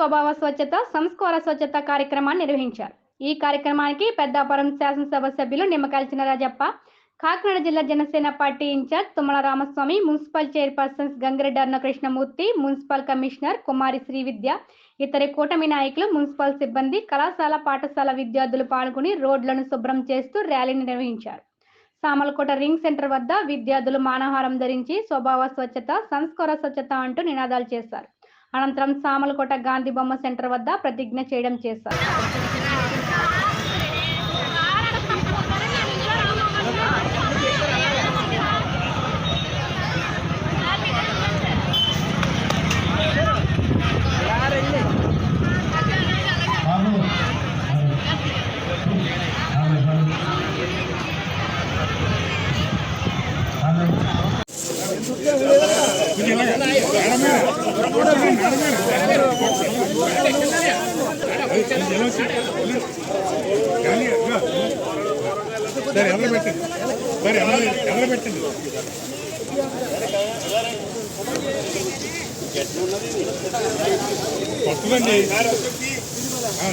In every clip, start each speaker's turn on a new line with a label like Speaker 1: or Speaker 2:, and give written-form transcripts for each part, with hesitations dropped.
Speaker 1: స్వభావ స్వచ్ఛత సంస్కార స్వచ్ఛత కార్యక్రమాన్ని నిర్వహించారు. ఈ కార్యక్రమానికి పెద్దాపురం శాసనసభ సభ్యులు నిమ్మకాయల చినరాజప్ప, కాకినాడ జిల్లా Janasena party incharge Tummala Ramaswamy, municipal chairpersons Gangireddy Arunakrishnamurthy, municipal commissioner Kumari Srividya, ఇతర కూటమి నాయకులు, మున్సిపల్ సిబ్బంది, కళాశాల పాఠశాల విద్యార్థులు పాల్గొని రోడ్లను శుభ్రం చేస్తూ ర్యాలీని నిర్వహించారు. సామలకోట రింగ్ సెంటర్ వద్ద విద్యార్థులు మానవహారం ధరించి స్వభావ స్వచ్ఛత సంస్కార స్వచ్ఛత అంటూ నినాదాలు చేశారు. అనంతరం సామలకోట గాంధీ బొమ్మ సెంటర్ వద్ద ప్రతిజ్ఞ చేయడం చేశారు.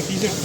Speaker 2: తీసేయండి.